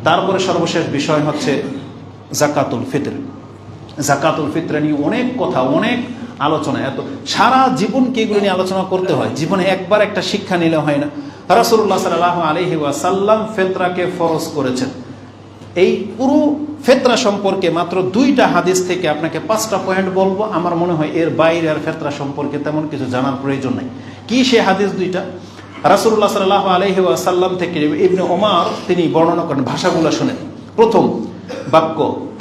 তারপরে সর্বশেষ বিষয় হচ্ছে জাকাতুল ফিতর। জাকাতুল ফিতর নিয়ে অনেক কথা, অনেক আলোচনা, এত সারা জীবনকে এগুলো নিয়ে আলোচনা করতে হয়। জীবনে একবার একটা শিক্ষা নিলে হয় না। রাসূলুল্লাহ সাল্লাল্লাহু আলাইহি ওয়াসাল্লাম ফিতরাকে ফরজ করেছেন। এই পুরো ফিতরা সম্পর্কে মাত্র 2টা হাদিস থেকে আপনাকে 5টা পয়েন্ট বলবো। আমার মনে হয় এর বাইরে আর ফিতরা সম্পর্কে তেমন কিছু জানার প্রয়োজন নেই। কি সে হাদিস 2টা? রাসূলুল্লাহ সাল্লাল্লাহু আলাইহি ওয়াসাল্লাম থেকে ইবনে ওমর তিনি বর্ণনা করেন, ভাষাগুলো শুনেন। প্রথম বাক্য,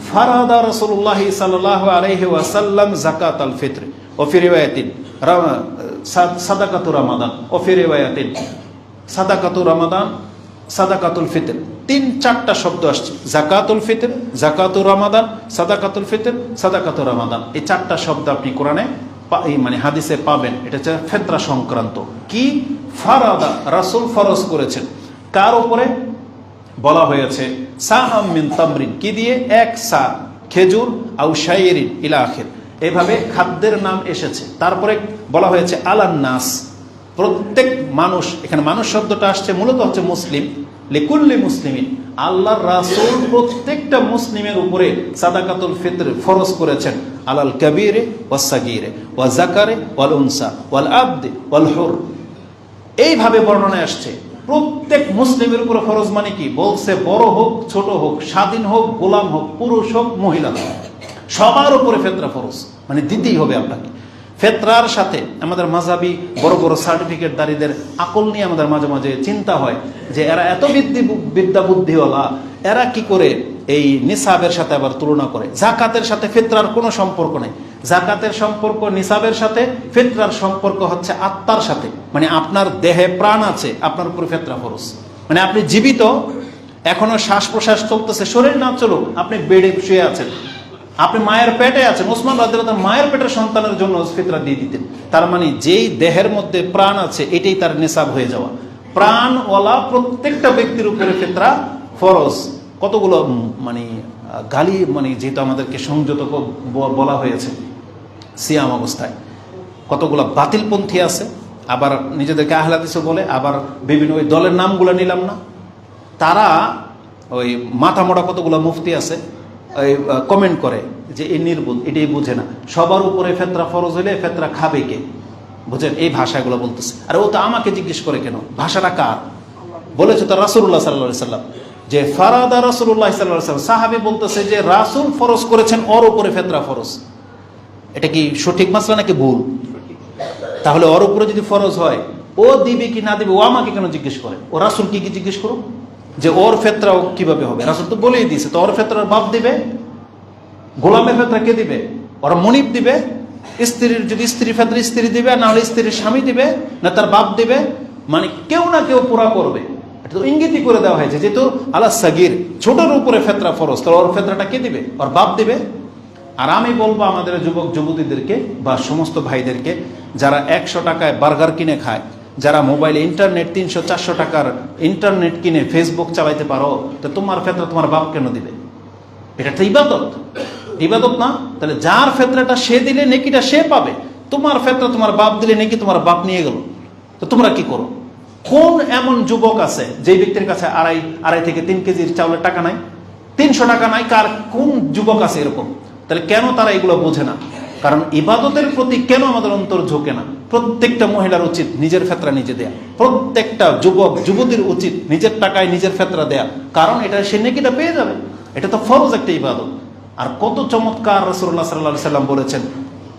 ফারাদা রাসূলুল্লাহ সাল্লাল্লাহু আলাইহি ওয়াসাল্লাম যাকাতাল ফিতর ওয়া ফি রিওয়ায়াতিন সাদাকাতু রমাদান ওয়া ফি রিওয়ায়াতিন সাদাকাতু রমাদান সাদাকাতুল ফিতর। 3-4টা শব্দ আসছে, জাকাতুল ফিতর, জাকাতুর রমাদান, সাদাকাতুল ফিতর, সাদাকাতুর রমাদান। এই 4টা শব্দ আপনি কোরআনে মানে হাদিসে পাবেন। এটা হচ্ছে ফিতরা সংক্রান্ত। কি? ফারাদা, রাসূল ফরজ করেছেন। কার উপরে? বলা হয়েছে সাআম মিন তামরিন, কি দিয়ে? 1 সা খেজুর, আও শাইরিন ইলা আখির, এভাবে খাদ্যের নাম এসেছে। তারপরে বলা হয়েছে আলান নাস, প্রত্যেক মানুষ। এখানে মানুষ শব্দটা আসছে মূলত হচ্ছে মুসলিম, লিকুল্লি মুসলিমিন। আল্লাহর রাসূল প্রত্যেকটা মুসলিমের উপরে সাদাকাতুল ফিতর ফরজ করেছেন। আলাল কাবীরে ওয়াস সাগীরে ওয়া যাকারে ওয়াল উনসা ওয়াল আবদি ওয়াল হুর, এইভাবে বর্ণনা আসছে। প্রত্যেক মুসলিমের উপরে ফরজ মানে কি? বলছে বড় হোক ছোট হোক, স্বাধীন হোক গোলাম হোক, পুরুষ হোক মহিলা হোক, সবার উপরে ফিতরা ফরজ, মানে দিতেই হবে আপনাকে। ফিতরার সাথে আমাদের মাযহাবী বড় বড় সার্টিফিকেটদারীদের আকল নিয়ে আমাদের মাঝে মাঝে চিন্তা হয় যে এরা এত বিদ্যা বুদ্ধিওয়ালা, এরা কি করে এই নিসাবের সাথে আবার তুলনা করে। জাকাতের সাথে ফিতরার কোনো সম্পর্ক নেই। জাকাতের সম্পর্ক নিসাবের সাথে, ফিতরার সম্পর্ক হচ্ছে আত্মার সাথে। মানে আপনার দেহে প্রাণ আছে, আপনার উপরে ফিতরা ফরজ। মানে আপনি জীবিত, এখনো শ্বাস প্রশ্বাস চলতেছে, শরীর না চলুক, আপনি বেডে শুয়ে আছেন, আপনি মায়ের পেটে আছেন। ওসমান রাদিয়াল্লাহু আনহু মায়ের পেটের সন্তানের জন্য ফিতরা দিয়ে দিতেন। তার মানে যেই দেহের মধ্যে প্রাণ আছে এটাই তার নিসাব হয়ে যাওয়া। প্রাণওয়ালা প্রত্যেকটা ব্যক্তির উপরে ফিতরা ফরজ। কতগুলো মানে গালি, মানে যেহেতু আমাদেরকে সংযত বলা হয়েছে সিয়াম অবস্থায়, কতগুলো বাতিলপন্থী আছে, আবার নিজেদেরকে আহলে হাদিসও বলে, আবার বিভিন্ন ওই দলের নামগুলো নিলাম না, তারা ওই মাথা মোটা কতগুলো মুফতি আছে ওই কমেন্ট করে যে এই নির্বোধ, এটাই বুঝে না, সবার উপরে ফিতরা ফরজ হলে ফিতরা খাবে কে? বুঝেন, এই ভাষাগুলো বলতেছে। আর ও তো আমাকে জিজ্ঞেস করে কেন? ভাষাটা কার? বলেছে তো রাসূলুল্লাহ সাল্লাল্লাহু আলাইহি সাল্লাম, যে ফারাদা রাসূলুল্লাহ সাল্লাল্লাহু আলাইহি সাল্লাম। সাহাবী বলতেছে যে রাসূল ফরজ করেছেন, ওর উপরে ফিতরা ফরজ। এটা কি সঠিক মাসলা নাকি ভুল? তাহলে ওর উপরে যদি ফরজ হয়, ও দিবে কি না দিবে, ও আমাকে কেন জিজ্ঞেস করে? ও রাসূল কি জিজ্ঞেস করুন যে ওর ফিতরাও কিভাবে হবে? রাসূল তো বলেই দিয়েছে। তো ওর ফিতরার বাপ দিবে, গোলামের ফিতরা কে দিবে? ওরা মনিব দিবে। স্ত্রীর যদি স্ত্রী ফিতরা স্ত্রী দিবে, না হলে স্ত্রীর স্বামী দিবে, না তার বাপ দিবে। মানে কেউ না কেউ পুরা করবে। এটা তো ইঙ্গিতই করে দেওয়া হয়েছে যেহেতু আলা সাগীর, ছোটর উপরে ফিতরা ফরজ, তো ওর ফিতরাটা কে দিবে? ওর বাপ দিবে। আর আমি বলবো আমাদের যুবক যুবতীদেরকে বা সমস্ত ভাইদেরকে, যারা 100 টাকায় বার্গার কিনে খায়, যারা মোবাইলে ইন্টারনেট 300-400 টাকার ইন্টারনেট কিনে ফেসবুক চালাইতে পারো, তো তোমার ফিতরা তোমার বাপ কেন দিবে? এটা তো ইবাদত, ইবাদত না? তাহলে যার ফিতরাটা সে দিলে নেকিটা সে পাবে। তোমার ফিতরা তোমার বাপ দিলে নেকি তোমার বাপ নিয়ে গেল, তো তোমরা কি করো? কোন এমন যুবক আছে যে ব্যক্তির কাছে আড়াই থেকে 3 কেজির চাউলের টাকা নাই, 300 টাকা নাই? কোন যুবক আছে এরকম? তাহলে কেন তারা এগুলো বোঝে না? কারণ ইবাদতের প্রতি কেন আমাদের অন্তর ঝোঁকে না? প্রত্যেকটা মহিলার উচিত নিজের ফিতরা নিজে দেয়া, প্রত্যেকটা যুবক যুবতীর উচিত নিজের টাকায় নিজের ফিতরা দেয়া, কারণ এটা সে নেকিটা পেয়ে যাবে। এটা তো ফরজ একটা ইবাদত। আর কত চমৎকার রাসূলুল্লাহ সাল্লাল্লাহু আলাইহি সাল্লাম বলেছেন,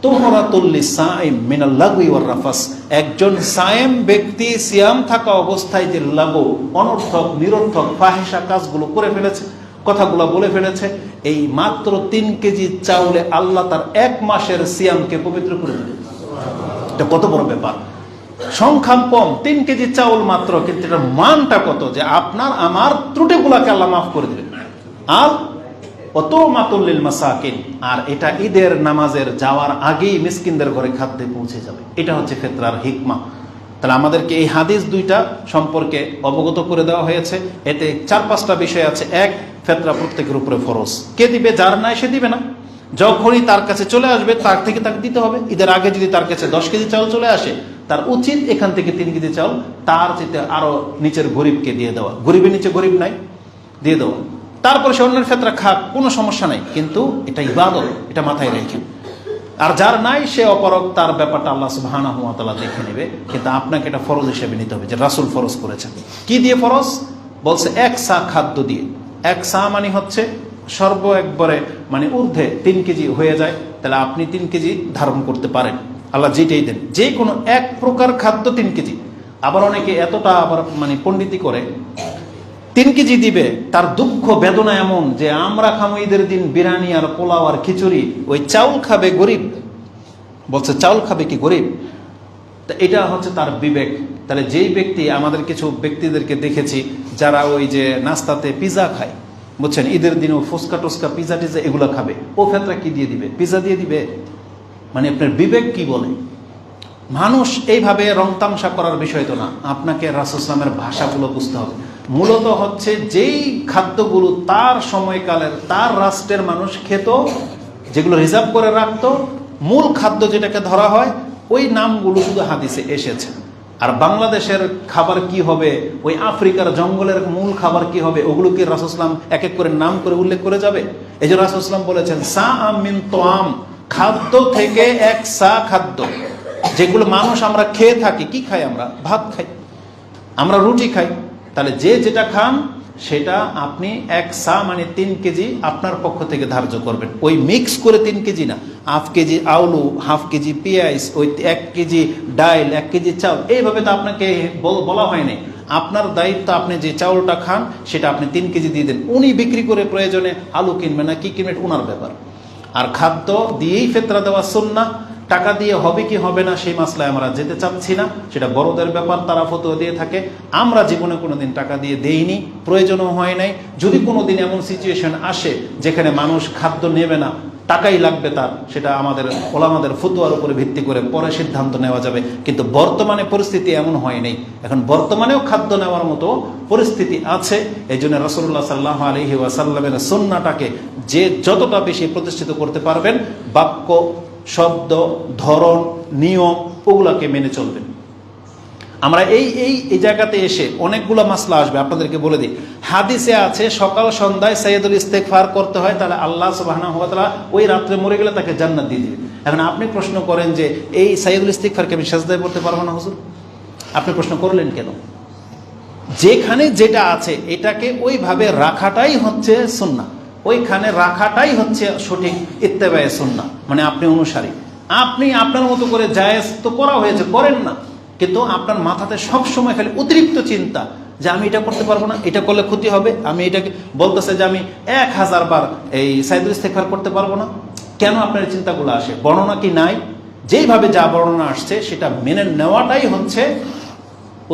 তুহরাতুল লিসাইম মিনাল লাগwi ওয়ার রাফাস। একজন সায়েম ব্যক্তি সিয়াম থাকা অবস্থায় যে লাগু, অনর্থক নিরর্থক ফাহিশা কাজগুলো করে ফেলেছে, কথাগুলো বলে ফেলেছে, এই মাত্র 3 কেজি চাউলে আল্লাহ তার 1 মাসের সিয়ামকে পবিত্র করে দেবে। এটা কত বড় ব্যাপার! সংখ্যা কম, 3 কেজি চাউল মাত্র, কিন্তু এটার মানটা কত, যে আপনার আমার ত্রুটিগুলাকে আল্লাহ মাফ করে দেবে। আর অত মাতুল্লিল মাসাকিন, আর এটা ঈদের নামাজের যাওয়ার আগেই মিসকিনদের ঘরে খাদ্যে পৌঁছে যাবে। এটা হচ্ছে ফিতরার হিকমা। তাহলে আমাদেরকে এই হাদিস 2টা সম্পর্কে অবগত করে দেওয়া হয়েছে। এতে 4-5টা বিষয় আছে। 1, ফিতরা প্রত্যেকের উপরে ফরজ। কে দিবে? যার নাই সে দিবে না। যখনই তার কাছে চলে আসবে তার থেকে তাকে দিতে হবে। ঈদের আগে যদি তার কাছে 10 কেজি চাউল চলে আসে, তার উচিত এখান থেকে 3 কেজি চাউল তার চেয়ে আরো নিচের গরিবকে দিয়ে দেওয়া। গরিবের নিচে গরিব নাই, দিয়ে দেওয়া। তারপর সে অন্যের ফেতরা খাক, কোনো সমস্যা নাই, কিন্তু এটা ইবাদত, এটা মাথায় রেখে। আর যার নাই সে অপরক, তার ব্যাপারটা আল্লাহ সুবহানাহু ওয়া তাআলা দেখে নেবে, কিন্তু আপনাকে এটা ফরজ হিসেবে নিতে হবে, যে রাসূল ফরজ করেছেন। কি দিয়ে ফরজ বলছে? 1 সা খাদ্য দিয়ে। 1 সা মানে হচ্ছে সর্ব একবারে মানে ঊর্ধ্বে 3 কেজি হয়ে যায়, তাহলে আপনি 3 কেজি ধারণ করতে পারেন, আল্লাহ যেটাই দেন, যে কোনো এক প্রকার খাদ্য 3 কেজি। আবার অনেকে এতটা আবার মানে পণ্ডিতি করে 3 কেজি দিবে, তার দুঃখ বেদনা এমন যে আমরা খামো ঈদের দিন বিরিয়ানি আর পোলাও আর খিচুড়ি, ওই চাউল খাবে গরিব। বলছে চাউল খাবে কি গরিব? তা এটা হচ্ছে তার বিবেক। তাহলে যেই ব্যক্তি, আমাদের কিছু ব্যক্তিদেরকে দেখেছি যারা ওই যে নাস্তাতে পিজা খায়, বুঝছেন, ঈদের দিনও ফুচকা টুচকা পিজা টিজা এগুলো খাবে, ও ফেতরা কি দিয়ে দিবে? পিজা দিয়ে দিবে? মানে আপনার বিবেক কি বলে? মানুষ এইভাবে রং তামসা করার বিষয় তো না, আপনাকে রাসূল ইসলামের ভাষাগুলো বুঝতে হবে। মূলত হচ্ছে যেই খাদ্যগুলো তার সময়কালের, তার রাষ্ট্রের মানুষ খেত, যেগুলো রিজার্ভ করে রাখতো, মূল খাদ্য যেটাকে ধরা হয়, ওই নামগুলো শুধু হাদিসে এসেছে। আর বাংলাদেশের খাবার কি হবে, ওই আফ্রিকার জঙ্গলের মূল খাবার কি হবে, ওগুলোকে রাসূল ইসলাম এক এক করে নাম করে উল্লেখ করে যাবে? এই যে রাসূল ইসলাম বলেছেন সা আম মিন তোয়াম, খাদ্য থেকে 1 সা খাদ্য, যেগুলো মানুষ আমরা খেয়ে থাকি। কি খাই আমরা? ভাত খাই, আমরা রুটি খাই। তাহলে যে যেটা খান সেটা আপনি 1 সা মানে 3 কেজি আপনার পক্ষ থেকে ধার্য করবেন। ওই মিক্স করে 3 কেজি না, 1/2 কেজি আলু, 1/2 কেজি পেঁয়াজ, ওই 1 কেজি ডাল, 1 কেজি চাউল, এইভাবে তো আপনাকে বলা হয়নি। আপনার দায়িত্ব, আপনি যে চাউলটা খান সেটা আপনি 3 কেজি দিয়ে দেন। উনি বিক্রি করে প্রয়োজনে আলু কিনবে না কি কিনবে, ওনার ব্যাপার। আর খাদ্য দিয়েই ফেতরা দেওয়া সুন্নাহ। টাকা দিয়ে হবে কি হবে না সেই মাসলায় আমরা যেতে চাচ্ছি না, সেটা বড়দের ব্যাপার, তারা ফতোয়া দিয়ে থাকে। আমরা জীবনে কোনোদিন টাকা দিয়ে দেইনি, প্রয়োজনও হয় নাই। যদি কোনোদিন এমন সিচুয়েশন আসে যেখানে মানুষ খাদ্য নেবে না, টাকাই লাগবে তার, সেটা আমাদের ওলামাদের ফতোয়ার উপরে ভিত্তি করে পরে সিদ্ধান্ত নেওয়া যাবে। কিন্তু বর্তমানে পরিস্থিতি এমন হয় নাই, এখন বর্তমানেও খাদ্য নেওয়ার মতো পরিস্থিতি আছে। এই জন্য রাসূলুল্লাহ সাল্লাল্লাহু আলাইহি ওয়াসাল্লামের সুন্নাহটাকে যে যতটা বেশি প্রতিষ্ঠিত করতে পারবেন, বাক্য, শব্দ, ধরন, নিয়ম, ওগুলাকে মেনে চলবেন। আমরা এই জায়গাতে এসে অনেকগুলো মাসলা আসবে, আপনাদেরকে বলে দিই। হাদিসে আছে সকাল সন্ধ্যায় সাইয়্যিদুল ইস্তেগফার করতে হয়, তাহলে আল্লাহ সুবহানাহু ওয়া তাআলা ওই রাত্রে মরে গেলে তাকে জান্নাত দিয়ে দিবে। এখন আপনি প্রশ্ন করেন যে এই সাইয়্যিদুল ইস্তেগফারকে আমি সাজদায় পড়তে পারবো না হুজুর? আপনি প্রশ্ন করলেন কেন? যেখানে যেটা আছে এটাকে ওইভাবে রাখাটাই হচ্ছে সুন্নাহ, ওইখানে রাখাটাই হচ্ছে সঠিক ইত্তেবায়ে সুন্নাহ, মানে আপনি অনুসারী। আপনি আপনার মতো করে জায়েজ তো করা হয়েছে, করেন না, কিন্তু আপনার মাথাতে সব সময় খালি অতিরিক্ত চিন্তা যে আমি এটা করতে পারবো না, এটা করলে ক্ষতি হবে, আমি এটাকে বলতেছে যে আমি 1000 বার এই সাইয়্যিদুল ইস্তেগফার করতে পারবো না। কেন আপনার এই চিন্তাগুলো আসে? বর্ণনা কি নাই? যেইভাবে যা বর্ণনা আসছে সেটা মেনে নেওয়াটাই হচ্ছে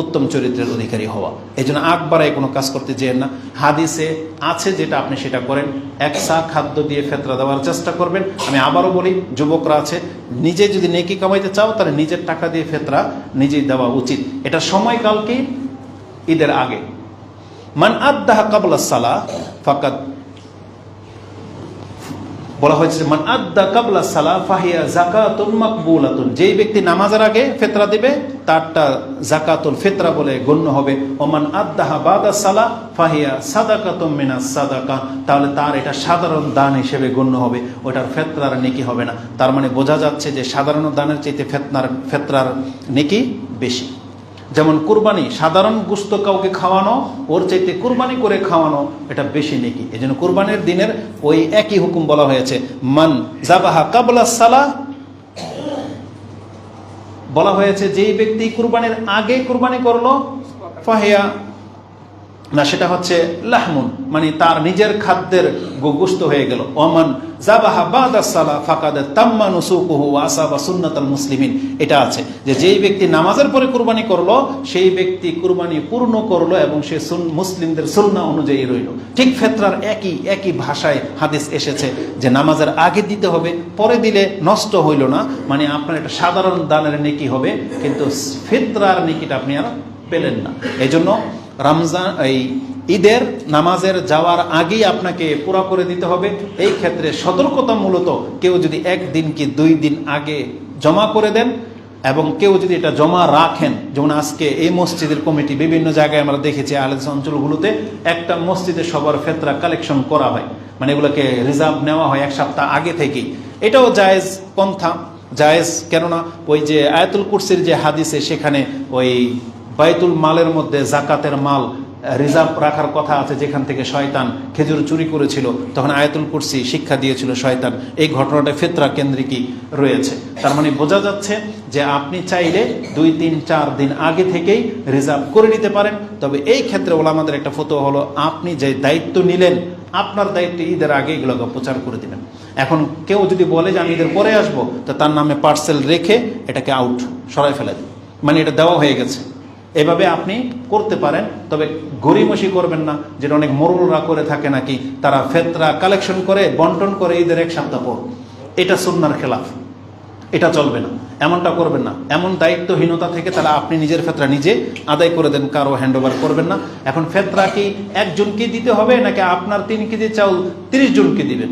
উত্তম চরিত্রের অধিকারী হওয়া। এই জন্য আকবারায় কোনো কাজ করতে যেন না। হাদিসে আছে যেটা আপনি সেটা করেন। 1 সা খাদ্য দিয়ে ফেতরা দেওয়ার চেষ্টা করবেন। আমি আবারও বলি, যুবকরা আছে, নিজে যদি নেকি কামাইতে চাও তাহলে নিজের টাকা দিয়ে ফেতরা নিজেই দেওয়া উচিত। এটা সময়কাল কি? ঈদের আগে। মান আদ্দাহা ক্বাবলা সালাহ ফাকাদ, বলা হয়েছে মান আদ্দা ক্বাবলা সালাহ ফাহিয়া যাকাতুন মাকবুলাতুন, যেই ব্যক্তি নামাজের আগে ফিতরা দিবে তারটা যাকাতুল ফিতরা বলে গণ্য হবে। ওমান আদ্দাহা বাদা সালাহ ফাহিয়া সাদাকাতুম মিনাস সাদাকা, তাহলে তার এটা সাধারণ দান হিসেবে গণ্য হবে, ওটার ফিতরার নেকি হবে না। তার মানে বোঝা যাচ্ছে যে সাধারণ দানের চাইতে ফিতরার নেকি বেশি। যেমন কুরবানি, সাধারণ গোশত কাউকে খাওয়ানো, ওর চাইতে কুরবানি করে খাওয়ানো এটা বেশি নেকি। এই জন্য কুরবানির দিনের ওই একই হুকুম বলা হয়েছে। মান যাবাহা ক্বাবলা সালাহ, বলা হয়েছে যেই ব্যক্তি কুরবানির আগে কুরবানি করলো, ফাহিয়া না, সেটা হচ্ছে লাহমুন, মানে তার নিজের খাদ্যের গোশত হয়ে গেল। ওমান যাবাহা বাদা সালাহ ফাকাদ তাম্মা নুসুকুহু ওয়া আসাবা সুন্নাতাল মুসলিমিন, এটা আছে যে যেই ব্যক্তি নামাজের পরে কুরবানি করলো সেই ব্যক্তি কুরবানি পূর্ণ করলো এবং সে মুসলিমদের সুন্নাহ অনুযায়ী রইল। ঠিক ফিতরার একই ভাষায় হাদিস এসেছে যে নামাজের আগে দিতে হবে, পরে দিলে নষ্ট হইল না, মানে আপনার একটা সাধারণ দানের নেকি হবে, কিন্তু ফিতরার নেকিটা আপনি আর পেলেন না। এই জন্য রমজান এই ঈদের নামাজের যাওয়ার আগেই আপনাকে পুরা করে দিতে হবে। এই ক্ষেত্রে সতর্কতা মূলত কেউ যদি 1 দিন কি 2 দিন আগে জমা করে দেন এবং কেউ যদি এটা জমা রাখেন, যেমন আজকে এই মসজিদের কমিটি বিভিন্ন জায়গায় আমরা দেখেছি আহলে হাদিস অঞ্চলগুলোতে একটা মসজিদে সবার ফেতরা কালেকশন করা হয়, মানে এগুলোকে রিজার্ভ নেওয়া হয় এক সপ্তাহ আগে থেকেই। এটাও জায়েজ পন্থা, জায়েজ। কেননা ওই যে আয়াতুল কুরসির যে হাদিসে সেখানে ওই বাইতুল মালের মধ্যে জাকাতের মাল রিজার্ভ রাখার কথা আছে, যেখান থেকে শয়তান খেজুর চুরি করেছিল, তখন আয়াতুল কুরসি শিক্ষা দিয়েছিল শয়তান। এই ঘটনাটা ফিতরা কেন্দ্রিকই রয়েছে। তার মানে বোঝা যাচ্ছে যে আপনি চাইলে 2, 3, 4 দিন আগে থেকেই রিজার্ভ করে নিতে পারেন। তবে এই ক্ষেত্রে ওলামাদের একটা ফতোয়া হলো, আপনি যে দায়িত্ব নিলেন আপনার দায়িত্ব ঈদের আগে এগুলোকে প্রচার করে দিবেন। এখন কেউ যদি বলে যে আমি ঈদের পরে আসবো, তো তার নামে পার্সেল রেখে এটাকে আউট সরাই ফেলে দিন, মানে এটা দেওয়া হয়ে গেছে। এভাবে আপনি করতে পারেন, তবে গরিমসি করবেন না, যেটা অনেক মোরলরা করে থাকে নাকি, তারা ফেতরা কালেকশন করে বন্টন করে ঈদের 1 সপ্তাহ পর। এটা সুন্নাহর খেলাফ, এটা চলবে না, এমনটা করবেন না। এমন দায়িত্বহীনতা থেকে তাহলে আপনি নিজের ফেতরা নিজে আদায় করে দেন, কারো হ্যান্ড ওভার করবেন না। এখন ফেতরা কি একজনকে দিতে হবে নাকি আপনার 3 কেজি চাউল 30 জনকে দিবেন?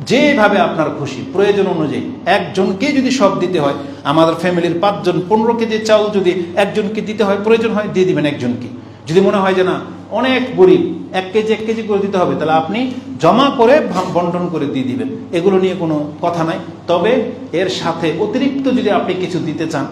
যেভাবে আপনার খুশি, প্রয়োজন অনুযায়ী। একজনকে যদি সব দিতে হয়, আমাদের ফ্যামিলির 5 জন 15 কেজি চাউল যদি একজনকে দিতে হয়, প্রয়োজন হয় দিয়ে দিবেন একজনকে। যদি মনে হয় যে না অনেক গরিব 1 কেজি 1 কেজি করে দিতে হবে, তাহলে আপনি জমা করে বন্টন করে দিয়ে দিবেন, এগুলো নিয়ে কোনো কথা নাই। তবে এর সাথে অতিরিক্ত যদি আপনি কিছু দিতে চান,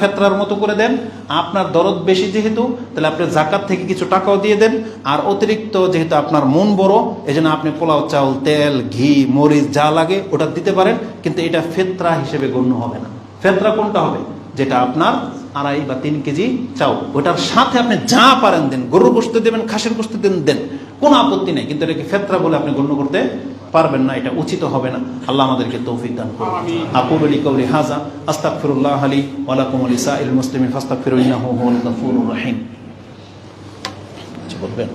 ফেতরার মতো করে দেন। আপনার দরদ বেশি যেহেতু, তাহলে আপনি জাকাত থেকে কিছু টাকাও দিয়ে দেন। আর অতিরিক্ত যেহেতু আপনার মন বড়, এই জন্য আপনি পোলাও চাউল, তেল, ঘি, মরিচ যা লাগে ওটা দিতে পারেন, কিন্তু এটা ফেতরা হিসেবে গণ্য হবে না। ফেতরা কোনটা হবে? যেটা আপনার 2.5 বা 3 কেজি চাউল, ওটার সাথে আপনি যা পারেন দেন, গরুর গোশত দেবেন, খাসির গোশত দেন, কোনো আপত্তি নেই, কিন্তু এটাকে ফেতরা বলে আপনি গণ্য করতে পারবেন না, এটা উচিত হবে না। আল্লাহ আমাদেরকে তৌফিক দান করুন। আকুলু লিকাউলি হাযা আস্তাগফিরুল্লাহ লি ওয়া লাকুম ওয়া লিসাইরিল মুসলিমিন ফাস্তাগফিরু ইন্নাহু হুয়াল গফুরুর রহিম। বলবেন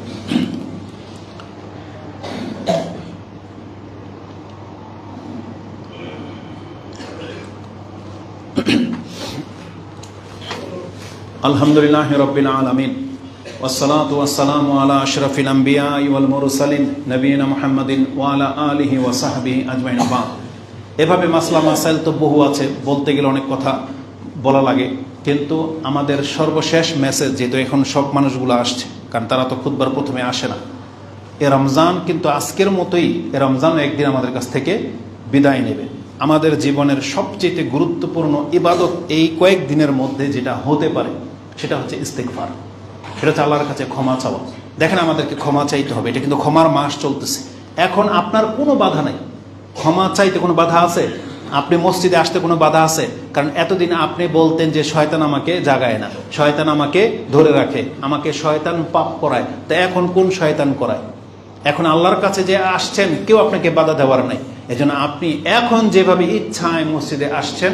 আলহামদুলিল্লাহি রাব্বিল আলামিন ওয়াসসালাতু ওয়াসসালামু আলা আশরাফিল আমবিয়া ওয়াল মুরসালিন নবিয়িনা মুহাম্মাদিন ওয়া আলা আলিহি ওয়া সাহবিহি আজমাইন। এভাবে মাসলা মাসাইল তো বহু আছে, বলতে গেলে অনেক কথা বলা লাগে, কিন্তু আমাদের সর্বশেষ মেসেজ, যেহেতু এখন সব মানুষগুলো আসছে, কারণ তারা তো খুতবার প্রথমে আসে না, এ রমজান কিন্তু আজকের মতোই এ রমজান একদিন আমাদের কাছ থেকে বিদায় নেবে। আমাদের জীবনের সবচেয়ে গুরুত্বপূর্ণ ইবাদত এই কয়েকদিনের মধ্যে যেটা হতে পারে, সেটা হচ্ছে ইস্তেগফার। সেটা হচ্ছে আল্লাহর কাছে ক্ষমা চাওয়া। দেখেন, আমাদেরকে ক্ষমা চাইতে হবে, এটা কিন্তু ক্ষমার মাস চলতেছে। এখন আপনার কোনো বাধা নেই, ক্ষমা চাইতে কোনো বাধা আছে? আপনি মসজিদে আসতে কোনো বাধা আছে? কারণ এতদিন আপনি বলতেন যে শয়তান আমাকে জাগায় না, শয়তান আমাকে ধরে রাখে, আমাকে শয়তান পাপ করায়। তো এখন কোন শয়তান করায়? এখন আল্লাহর কাছে যে আসছেন, কেউ আপনাকে বাধা দেওয়ার নাই। এজন্য আপনি এখন যেভাবে ইচ্ছায় মসজিদে আসছেন,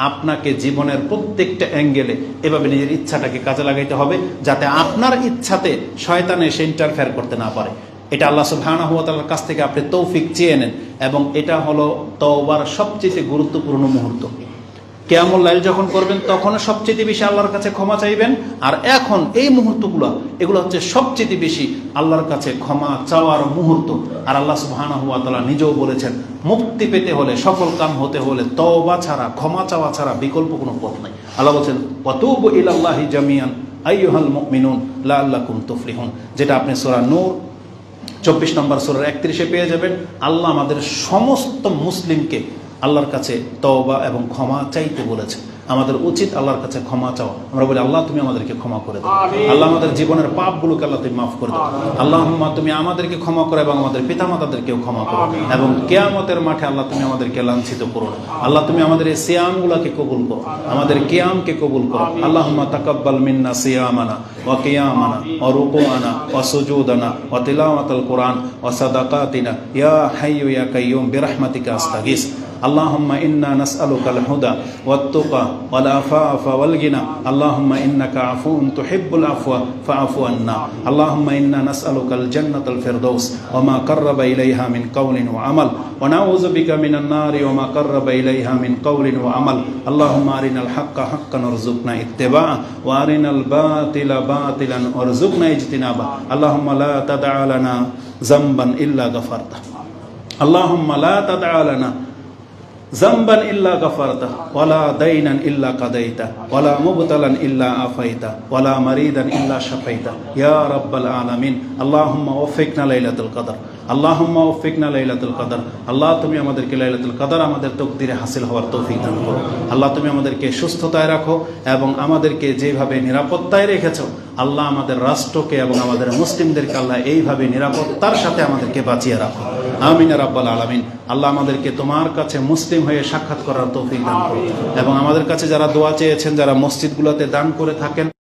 আপনাকে জীবনের প্রত্যেকটা অ্যাঙ্গেলে এভাবে নিজের ইচ্ছাটাকে কাজে লাগাইতে হবে, যাতে আপনার ইচ্ছাতে শয়তান এসে ইন্টারফেয়ার করতে না পারে। এটা আল্লাহ সুবহানাহু ওয়া তাআলার কাছ থেকে আপনি তৌফিক চেয়ে নেন, এবং এটা হলো তওবার সবচেয়ে গুরুত্বপূর্ণ মুহূর্ত। কিয়ামুল লাইল যখন করবেন, তখনও সবচেয়ে বেশি আল্লাহর কাছে ক্ষমা চাইবেন। আর এখন এই মুহূর্তগুলো, এগুলো হচ্ছে সবচেয়ে বেশি আল্লাহর কাছে ক্ষমা চাওয়ার মুহূর্ত। আর আল্লাহ সুবহানাহু ওয়া তাআলা নিজেও বলেছেন, মুক্তি পেতে হলে, সফল কাম হতে হলে তওবা ছাড়া, ক্ষমা চাওয়া ছাড়া বিকল্প কোনো পথ নাই। আল্লাহ বলছেন, ওয়াতুবু ইলাল্লাহি জামিআন আইয়ুহাল মুমিনুন লাআল্লাকুম তুফলিহুন, যেটা আপনি সূরা নূর 24 নম্বর সূরার 31-এ পেয়ে যাবেন। আল্লাহ আমাদের সমস্ত মুসলিমকে আল্লাহর কাছে তওবা এবং ক্ষমা চাইতে বলেছে। আমাদের উচিত আল্লাহর কাছে ক্ষমা চাওয়া। আমরা বলি, আল্লাহ তুমি আমাদেরকে ক্ষমা করে দাও, আল্লাহ আমাদের জীবনের পাপগুলোকে আল্লাহ তুমি মাফ করে দাও, আল্লাহুম্মা তুমি আমাদেরকে ক্ষমা করো এবং আমাদের পিতামাতাদেরকেও ক্ষমা করো, এবং কিয়ামতের মাঠে আল্লাহ তুমি আমাদেরকে লাঞ্ছিত করো না। আল্লাহ তুমি আমাদের এই সিয়ামগুলোকে কবুল করো, আমাদের কিয়ামকে কবুল করো। আল্লাহুম্মা তাকাব্বাল মিন্না সিয়ামানা ওয়া কিয়ামানা ওয়া রুকুআনা ওয়া সুজুদানা ওয়া তিলাওয়াতাল কুরআন ওয়া সাদাকাতিনা ইয়া হাইয়্যু ইয়া কাইয়্যুম বিরহমাতিকা আস্তাগীস। اللهم إنا نسألك الهدى والتقى والعفاف والغنى اللهم إنك عفو تحب العفو فاعف عنا اللهم إنا نسألك الجنة الفردوس وما قرب إليها من قول وعمل ونعوذ بك من النار وما قرب إليها من قول وعمل اللهم أرنا الحق حقا وارزقنا اتباعه وأرنا الباطل باطلا وارزقنا اجتنابه اللهم لا تدع لنا ذنبا إلا غفرته اللهم لا تدع لنا জামবান ইল্লা গাফারতা ওয়ালা দাইনান ইল্লা কাদাইতা ওয়ালা মুবতালান ইল্লা আফাইতা ওয়ালা মারিদান ইল্লা শাফাইতা ইয়া রাব্বাল আলামিন। আল্লাহুম্মা ওয়াফিকনা লাইলাতুল কদর, আল্লাহুম্মা ওয়াফিকনা লাইলাতুল কদর। আল্লাহ তুমি আমাদেরকে লাইলাতুল কদর আমাদের তাকদীরে হাসিল হওয়ার তৌফিক দান করো। আল্লাহ তুমি আমাদেরকে সুস্থতায় রাখো এবং আমাদেরকে যেভাবে নিরাপত্তায় রেখেছো, আল্লাহ আমাদের রাষ্ট্রকে এবং আমাদের মুসলিমদেরকে আল্লাহ এইভাবে নিরাপত্তার সাথে আমাদেরকে বাঁচিয়ে রাখো। আমিন ইয়া রাব্বাল আলামিন। আল্লাহ আমাদেরকে তোমার কাছে মুসলিম হয়ে সাক্ষাৎ করার তৌফিক দান করো এবং আমাদের কাছে যারা দোয়া চেয়েছেন, যারা মসজিদগুলোতে দান করে থাকেন,